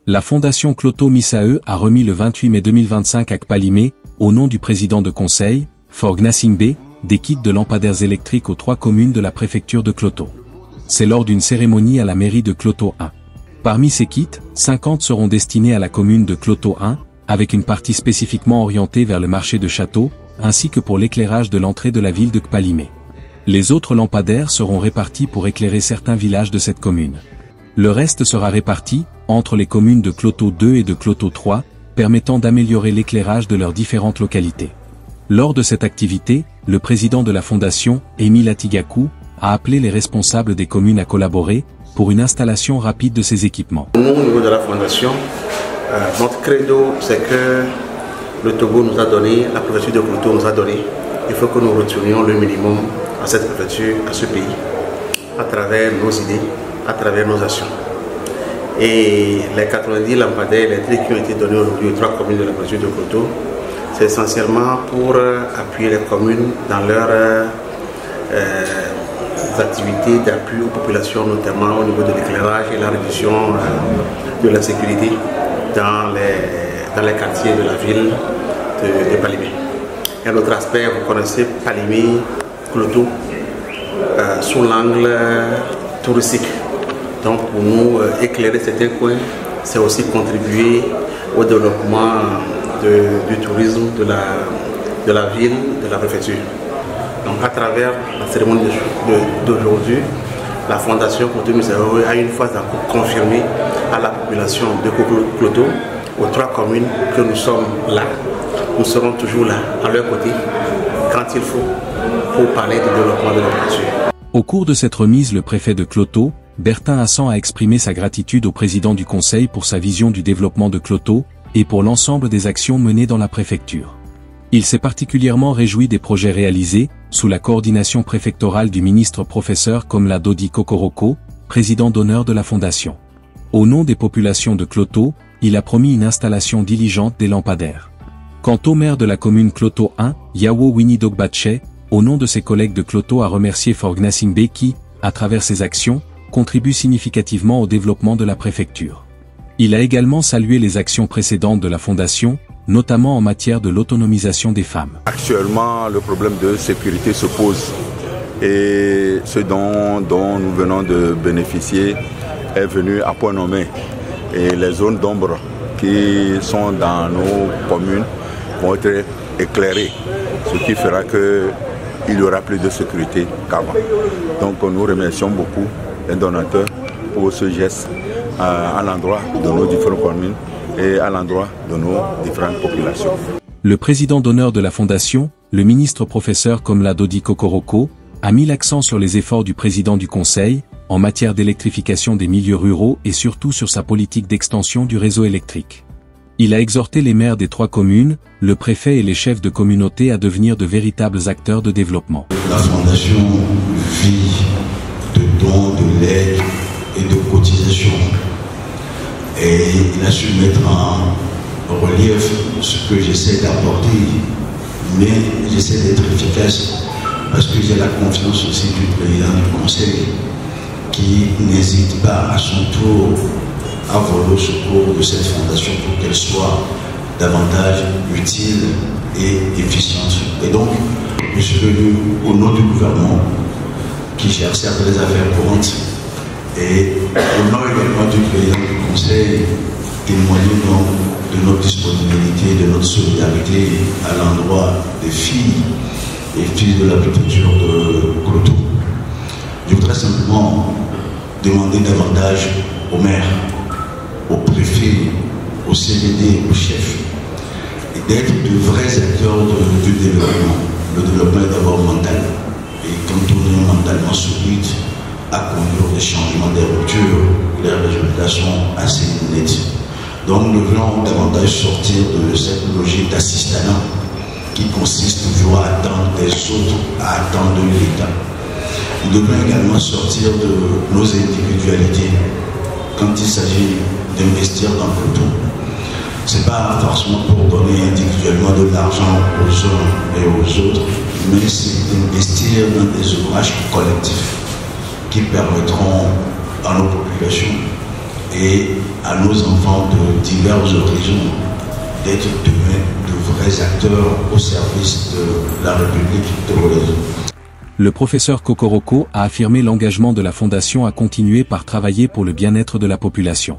La Fondation Cloto Misae a remis le 28 mai 2025 à Kpalimé, au nom du président de conseil, Forg Nassimbe, des kits de lampadaires électriques aux 3 communes de la préfecture de Cloto. C'est lors d'une cérémonie à la mairie de Cloto 1. Parmi ces kits, 50 seront destinés à la commune de Cloto 1, avec une partie spécifiquement orientée vers le marché de Château, ainsi que pour l'éclairage de l'entrée de la ville de Kpalimé. Les autres lampadaires seront répartis pour éclairer certains villages de cette commune. Le reste sera réparti entre les communes de Cloto 2 et de Cloto 3, permettant d'améliorer l'éclairage de leurs différentes localités. Lors de cette activité, le président de la fondation, Émile Atigakou, a appelé les responsables des communes à collaborer pour une installation rapide de ces équipements. Nous, au niveau de la fondation, notre credo, c'est que le Togo nous a donné, la préfecture de Cloto nous a donné. Il faut que nous retournions le minimum à cette préfecture, à ce pays, à travers nos idées, à travers nos actions. Et les 90 lampadaires électriques qui ont été donnés aujourd'hui aux 3 communes de la préfecture de Cloto, c'est essentiellement pour appuyer les communes dans leurs activités d'appui aux populations, notamment au niveau de l'éclairage et la réduction de la sécurité dans les quartiers de la ville de Kpalimé. Et un autre aspect, vous connaissez Kpalimé, Cloto, sous l'angle touristique. Donc pour nous, éclairer certains coins, c'est aussi contribuer au développement du tourisme de la ville, de la préfecture. Donc à travers la cérémonie d'aujourd'hui, la Fondation Cloto Misae a une fois encore confirmé à la population de Cloto, aux 3 communes, que nous sommes là. Nous serons toujours là, à leur côté, quand il faut, pour parler du développement de la préfecture. Au cours de cette remise, le préfet de Cloto, Bertin Hassan, a exprimé sa gratitude au président du conseil pour sa vision du développement de Cloto et pour l'ensemble des actions menées dans la préfecture. Il s'est particulièrement réjoui des projets réalisés, sous la coordination préfectorale du ministre professeur Komla Dodi Kokoroko, président d'honneur de la fondation. Au nom des populations de Cloto, il a promis une installation diligente des lampadaires. Quant au maire de la commune Cloto 1, Yawo Winnie-Dogbache, au nom de ses collègues de Cloto, a remercié Forg Nassimbe qui, à travers ses actions, contribue significativement au développement de la préfecture. Il a également salué les actions précédentes de la fondation, notamment en matière de l'autonomisation des femmes. Actuellement, le problème de sécurité se pose et ce dont nous venons de bénéficier est venu à point nommé. Et les zones d'ombre qui sont dans nos communes vont être éclairées, ce qui fera qu'il y aura plus de sécurité qu'avant. Donc nous remercions beaucoup les donateurs pour ce geste à l'endroit de nos différentes communes et à l'endroit de nos différentes populations. Le président d'honneur de la fondation, le ministre professeur Komla Dodi Kokoroko, a mis l'accent sur les efforts du président du conseil, en matière d'électrification des milieux ruraux et surtout sur sa politique d'extension du réseau électrique. Il a exhorté les maires des 3 communes, le préfet et les chefs de communauté à devenir de véritables acteurs de développement. La fondation vit de dons, de l'aide et de cotisations. Et il a su mettre en relief ce que j'essaie d'apporter, mais j'essaie d'être efficace parce que j'ai la confiance aussi du président du conseil qui n'hésite pas à son tour à voler au secours de cette fondation pour qu'elle soit davantage utile et efficiente. Et donc, je suis venu au nom du gouvernement qui gère certes les affaires courantes et au nom également du président du conseil, témoigner donc de notre disponibilité, de notre solidarité à l'endroit des filles et fils de la préfecture de Cloto. Je voudrais simplement demander davantage aux maires, aux préfets, aux CDD, aux chefs, et d'être de vrais acteurs du développement. Le développement est d'abord mental. Et quand on est mentalement solide, à conduire des changements, des ruptures, les résultats sont assez nets. Donc nous voulons davantage sortir de cette logique d'assistanat qui consiste toujours à attendre des autres, à attendre de l'État. Nous devons également sortir de nos individualités quand il s'agit d'investir dans le tout. Ce n'est pas forcément pour donner individuellement de l'argent aux uns et aux autres, mais c'est d'investir dans des ouvrages collectifs qui permettront à nos populations et à nos enfants de divers horizons d'être demain de vrais acteurs au service de la République togolaise. Le professeur Kokoroko a affirmé l'engagement de la Fondation à continuer par travailler pour le bien-être de la population.